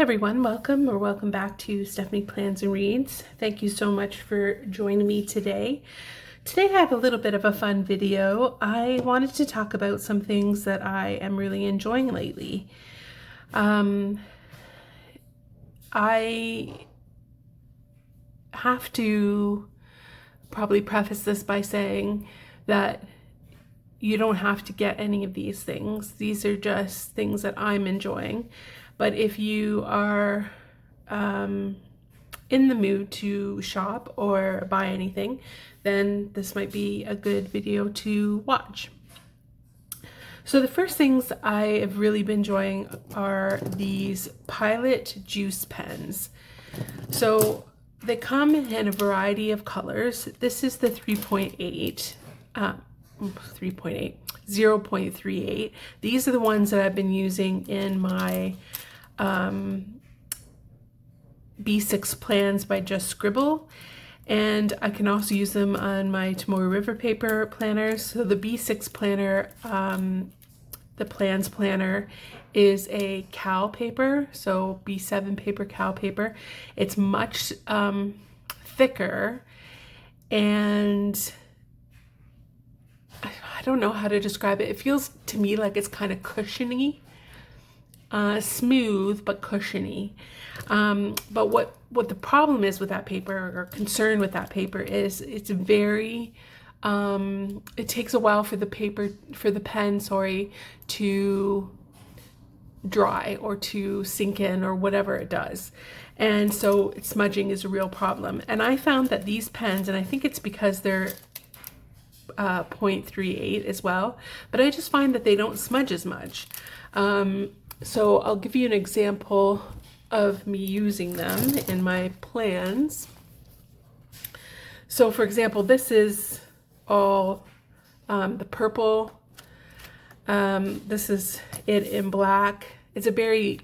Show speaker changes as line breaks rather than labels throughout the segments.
everyone, welcome back to Stephanie Plans and Reads. Thank you so much for joining me today. Today I have a little bit of a fun video. I wanted to talk about some things that I am really enjoying lately. I have to probably preface this by saying that you don't have to get any of these things. These are just things that I'm enjoying. But if you are in the mood to shop or buy anything, then this might be a good video to watch. So the first things I have really been enjoying are these Pilot juice pens. So they come in a variety of colors. This is the 0.38. These are the ones that I've been using in my B6 plans by Just Scribble, and I can also use them on my Tomorrow River paper planners. So the B6 planner, the plans planner, is a cal paper, so B7 paper, cal paper. It's much thicker, and I don't know how to describe it. It feels to me like it's kind of cushiony, smooth but cushiony. But what the problem is with that paper, or concern with that paper, is it's very it takes a while for the pen to dry or to sink in or whatever it does, and so smudging is a real problem. And I found that these pens, and I think it's because they're 0.38 as well, but I just find that they don't smudge as much. So I'll give you an example of me using them in my plans. So for example, this is all the purple. This is it in black. It's a very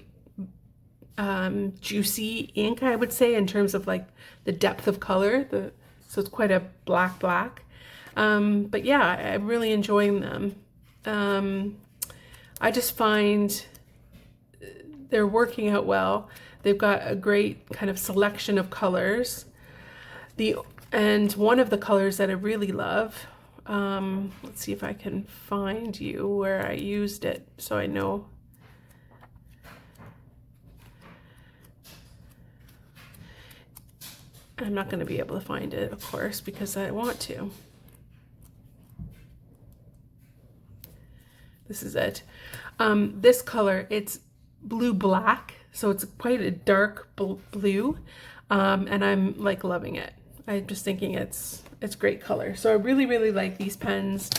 juicy ink, I would say, in terms of like the depth of color. So it's quite a black. But yeah, I'm really enjoying them. I just find they're working out well. They've got a great kind of selection of colors. And one of the colors that I really love, let's see if I can find you where I used it so I know. I'm not going to be able to find it, of course, because I want to. This is it. This color, it's blue-black, so it's quite a dark blue, and I'm like loving it. I'm just thinking it's great color. So I really like these pens.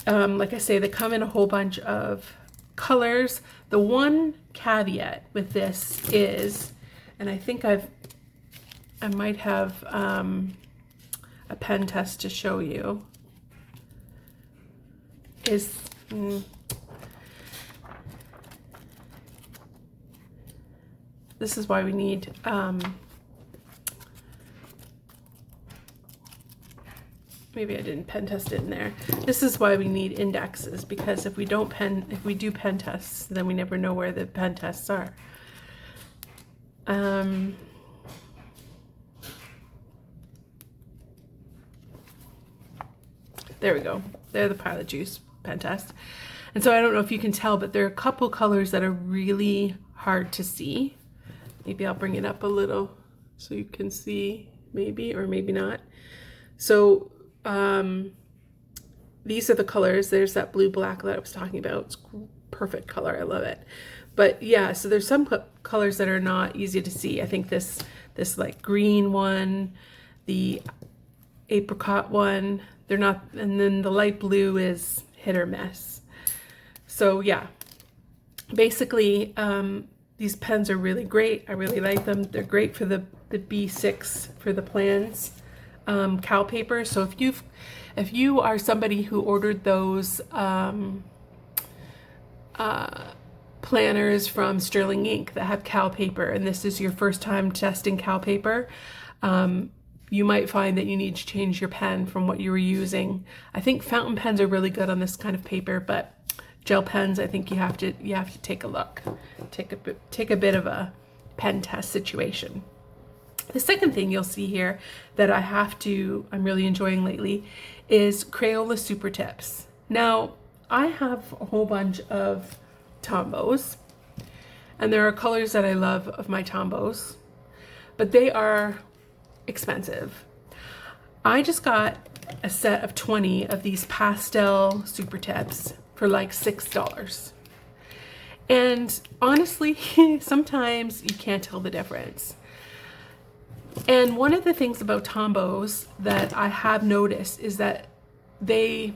Like I say, they come in a whole bunch of colors. The one caveat with this is, and I think I might have a pen test to show you, is this is why we need maybe I didn't pen test it in there. This is why we need indexes, because if we do pen tests, then we never know where the pen tests are. There we go. They're the Pilot Juice pen test. And so I don't know if you can tell, but there are a couple colors that are really hard to see. Maybe I'll bring it up a little so you can see, maybe, or maybe not. So these are the colors. There's that blue-black that I was talking about. It's perfect color. I love it. But yeah, so there's some colors that are not easy to see. I think this like green one, the apricot one, they're not, and then the light blue is hit or miss. So yeah, basically these pens are really great. I really like them. They're great for the B6 for the plans cal paper. So if you are somebody who ordered those planners from Sterling Ink that have cal paper, and this is your first time testing cal paper, you might find that you need to change your pen from what you were using. I think fountain pens are really good on this kind of paper, but gel pens, I think you have to take a look, take a bit of a pen test situation. The second thing you'll see here that I'm really enjoying lately is Crayola Super Tips. Now, I have a whole bunch of Tombos, and there are colors that I love of my Tombos, but they are expensive. I just got a set of 20 of these pastel Super Tips for like $6. And honestly, sometimes you can't tell the difference. And one of the things about Tombos that I have noticed is that they,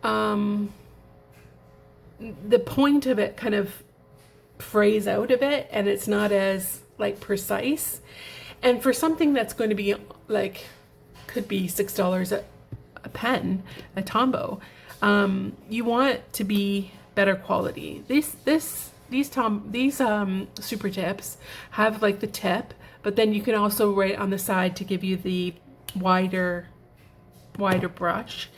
the point of it kind of frays out a bit, and it's not as like precise. And for something that's going to be like, could be $6 a pen, a Tombow, you want it to be better quality. These Super Tips have like the tip, but then you can also write on the side to give you the wider brush.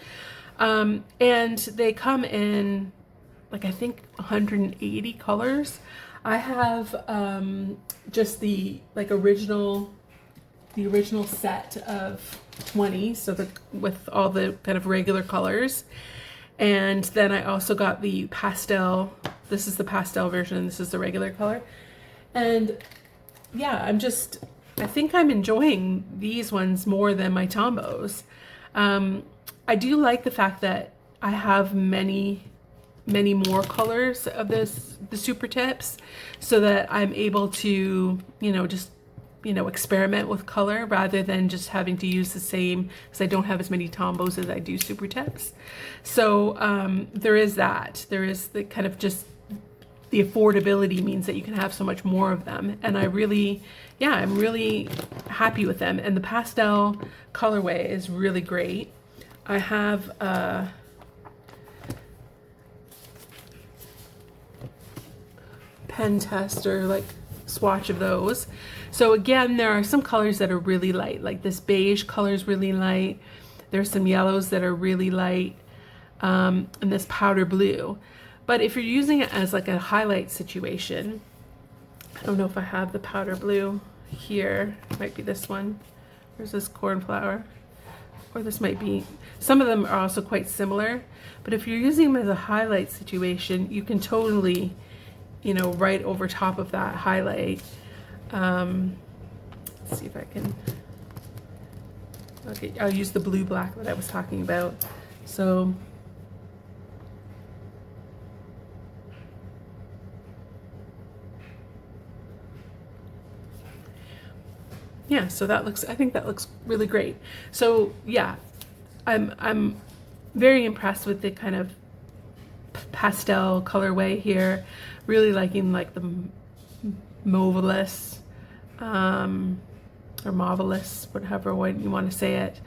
And they come in like, I think 180 colors. I have just the original set of 20, so with all the kind of regular colors. And then I also got the pastel. This is the pastel version, and this is the regular color. And yeah, I think I'm enjoying these ones more than my Tombos. I do like the fact that I have many more colors of the Super Tips, so that I'm able to, experiment with color rather than just having to use the same, because I don't have as many Tombos as I do Super Tips. So there is that. There is the kind of just the affordability means that you can have so much more of them. And I'm really happy with them. And the pastel colorway is really great. I have a pen test or like swatch of those. So again, there are some colors that are really light, like this beige color is really light. There's some yellows that are really light, and this powder blue. But if you're using it as like a highlight situation, I don't know if I have the powder blue here. It might be this one. There's this cornflower, or this might be, some of them are also quite similar. But if you're using them as a highlight situation, you can totally, right over top of that highlight. Let's see if I can, okay, I'll use the blue black that I was talking about. So yeah, so I think that looks really great. So yeah, I'm very impressed with the kind of pastel colorway here. Really liking like the Mauvelous, or Marvelous, whatever way you want to say it.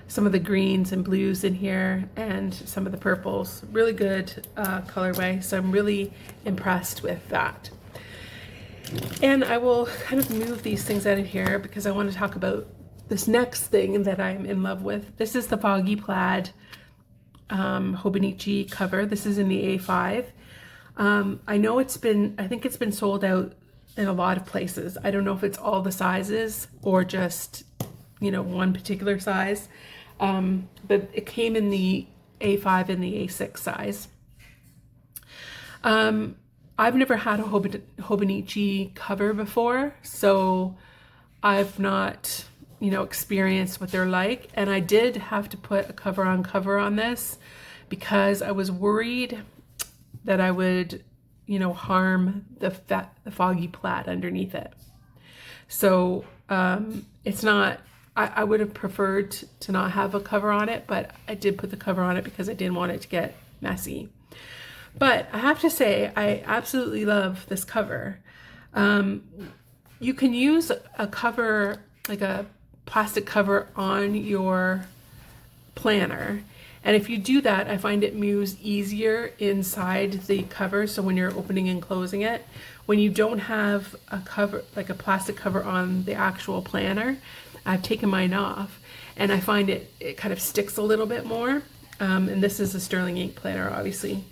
Some of the greens and blues in here, and some of the purples. Really good colorway, so I'm really impressed with that. And I will kind of move these things out of here because I want to talk about this next thing that I'm in love with. This is the Foggy Plaid Hobonichi cover. This is in the A5. I know I think it's been sold out in a lot of places. I don't know if it's all the sizes or just, one particular size. But it came in the A5 and the A6 size. I've never had a Hobonichi cover before, so I've not, experienced what they're like. And I did have to put a cover on this because I was worried that I would, harm the Foggy Plaid underneath it. So it's not, I would have preferred to not have a cover on it, but I did put the cover on it because I didn't want it to get messy. But I have to say, I absolutely love this cover. You can use a cover, like a plastic cover on your planner. And if you do that, I find it moves easier inside the cover. So when you're opening and closing it, when you don't have a cover, like a plastic cover on the actual planner, I've taken mine off and I find it kind of sticks a little bit more. And this is a sterling ink planner, obviously.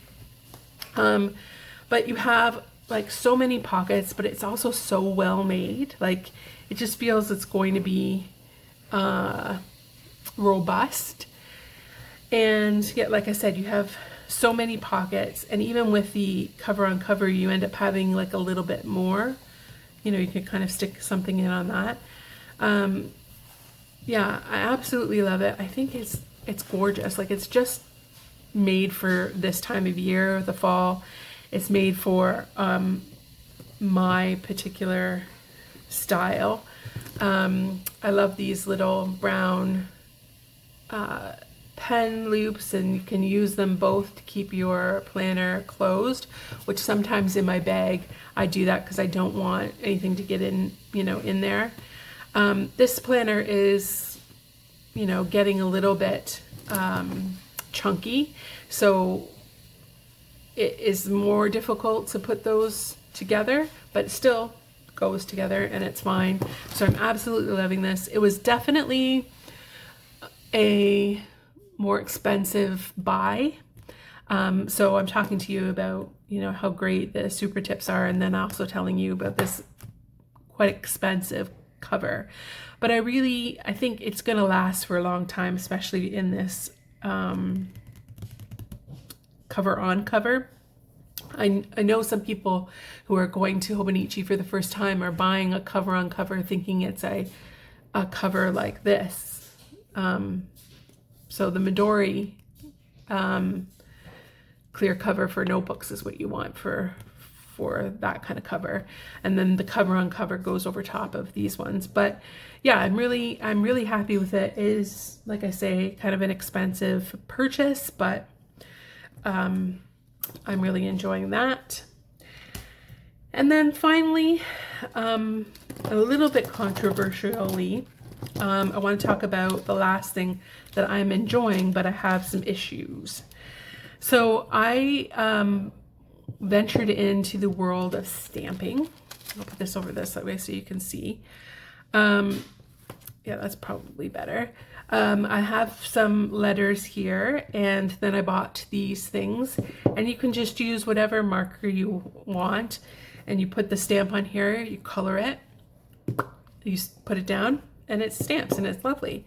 But you have like so many pockets, but it's also so well made. Like it just feels it's going to be robust. And yet, like I said, you have so many pockets, and even with the cover on cover, you end up having like a little bit more. You know, you can kind of stick something in on that. Yeah, I absolutely love it. I think it's gorgeous. Like it's just made for this time of year, the fall. It's made for my particular style. I love these little brown pen loops, and you can use them both to keep your planner closed, which sometimes in my bag I do that because I don't want anything to get in, you know, in there. This planner is, you know, getting a little bit chunky, so it is more difficult to put those together, but it still goes together and it's fine. So I'm absolutely loving this. It was definitely a more expensive buy. So I'm talking to you about, you know, how great the super tips are, and then also telling you about this quite expensive cover. But I think it's going to last for a long time, especially in this cover on cover. I know some people who are going to Hobonichi for the first time are buying a cover on cover thinking it's a cover like this. So the Midori clear cover for notebooks is what you want for that kind of cover, and then the cover on cover goes over top of these ones. But yeah, I'm really happy with it. It is, like I say, kind of an expensive purchase, but I'm really enjoying that. And then finally, a little bit controversially, I want to talk about the last thing that I'm enjoying, but I have some issues. So I ventured into the world of stamping. I'll put this over this way so you can see. Yeah, that's probably better. I have some letters here, and then I bought these things, and you can just use whatever marker you want, and you put the stamp on here, you color it, you put it down, and it stamps, and it's lovely.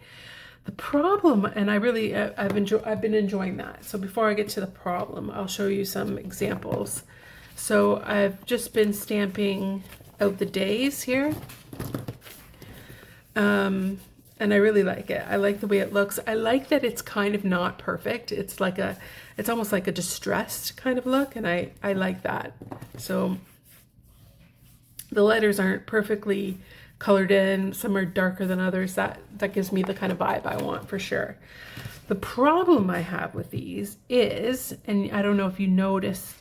The problem, and I've been enjoying that. So before I get to the problem, I'll show you some examples. So I've just been stamping out the days here. And I really like it. I like the way it looks. I like that it's kind of not perfect. It's almost like a distressed kind of look, and I like that. So the letters aren't perfectly colored in. Some are darker than others. That gives me the kind of vibe I want for sure. The problem I have with these is, and I don't know if you noticed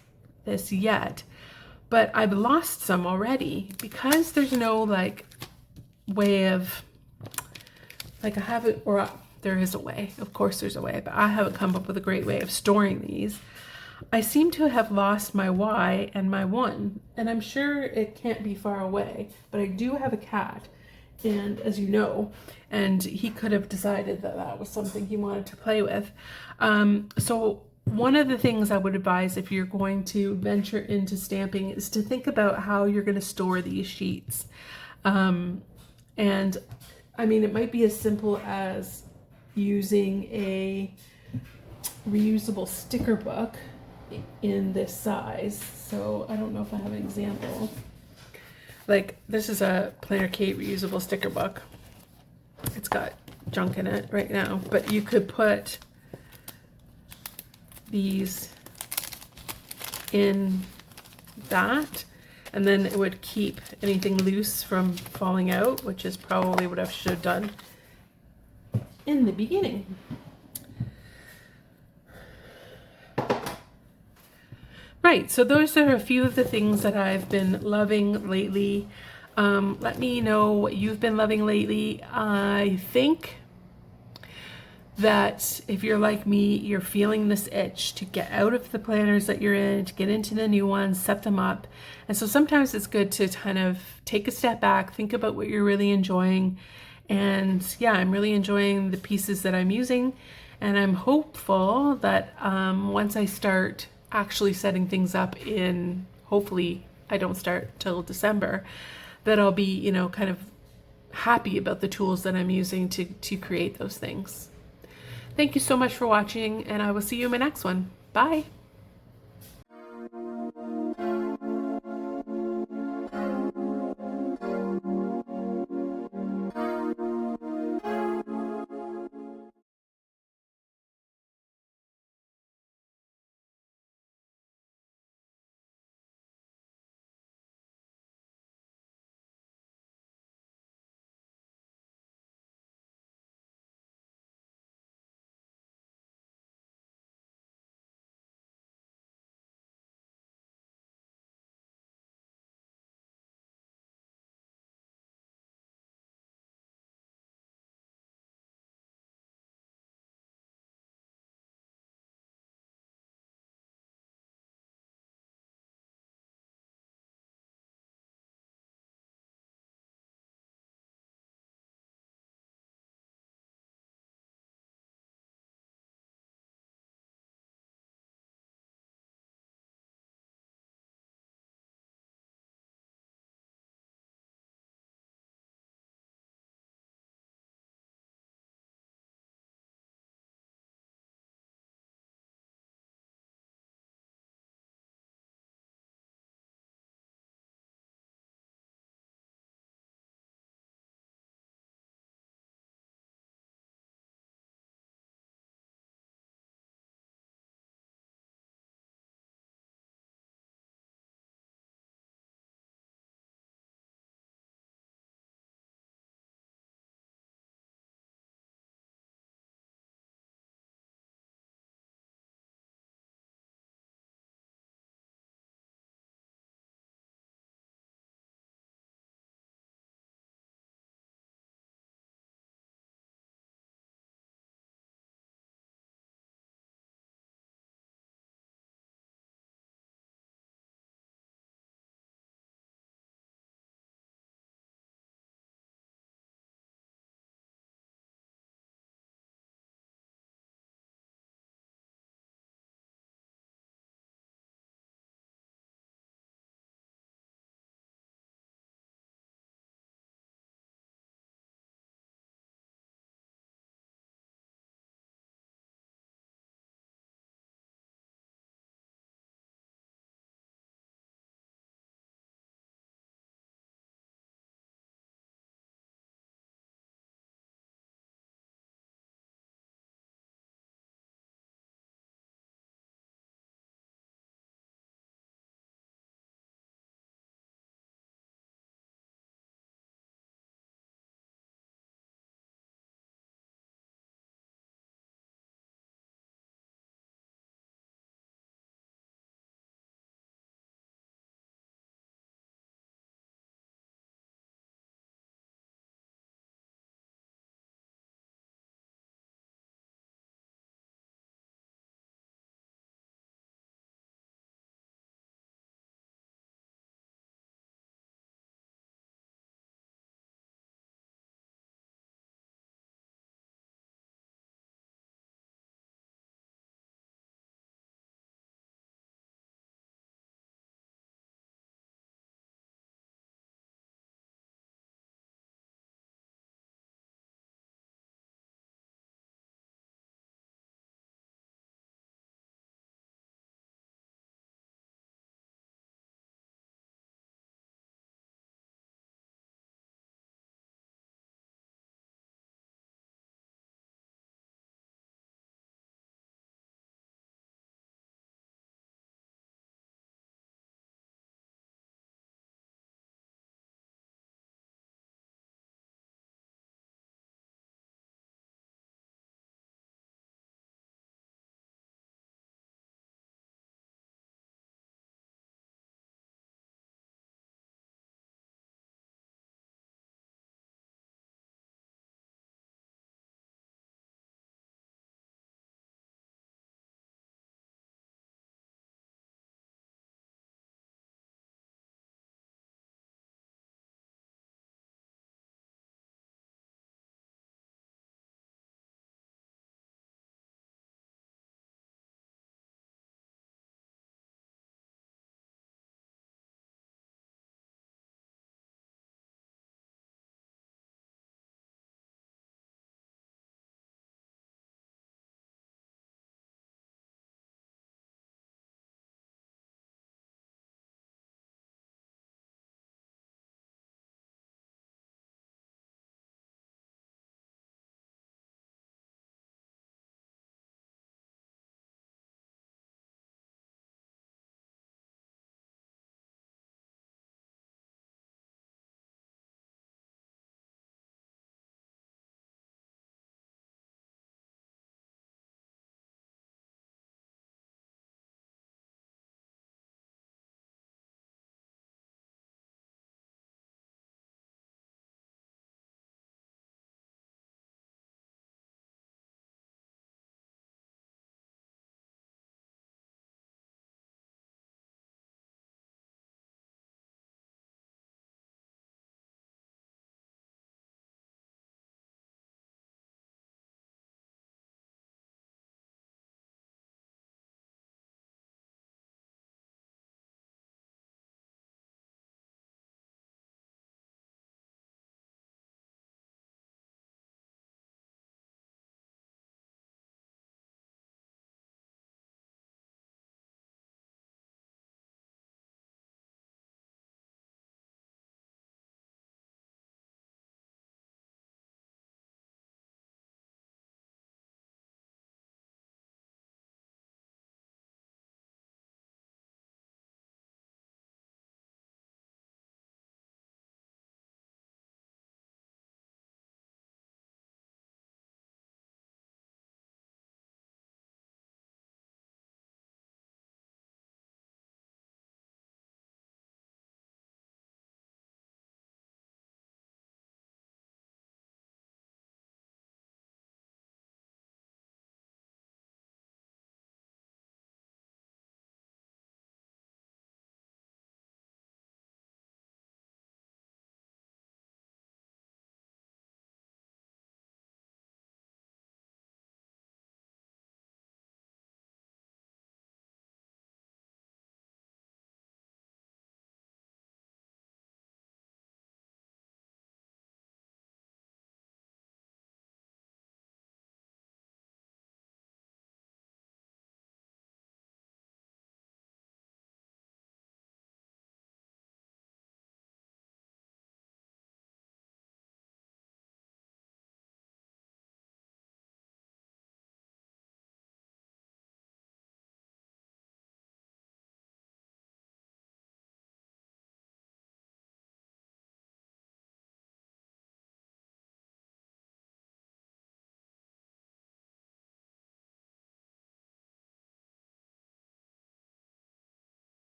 this yet, but I've lost some already because there's no like way of, like I haven't, or there is a way, of course there's a way, but I haven't come up with a great way of storing these. I seem to have lost my Y and my 1, and I'm sure it can't be far away, but I do have a cat, and as you know, and he could have decided that that was something he wanted to play with. So one of the things I would advise if you're going to venture into stamping is to think about how you're going to store these sheets. And I mean, it might be as simple as using a reusable sticker book in this size. So I don't know if I have an example. Like this is a Planner Kate reusable sticker book. It's got junk in it right now, but you could put these in that, and then it would keep anything loose from falling out, which is probably what I should have done in the beginning. Right, so those are a few of the things that I've been loving lately. Let me know what you've been loving lately. I think that if you're like me, you're feeling this itch to get out of the planners that you're in, to get into the new ones, set them up. And so sometimes it's good to kind of take a step back, think about what you're really enjoying. And yeah, I'm really enjoying the pieces that I'm using. And I'm hopeful that once I start actually setting things up in hopefully I don't start till December, that I'll be, you know, kind of happy about the tools that I'm using to create those things. Thank you so much for watching, and I will see you in my next one. Bye.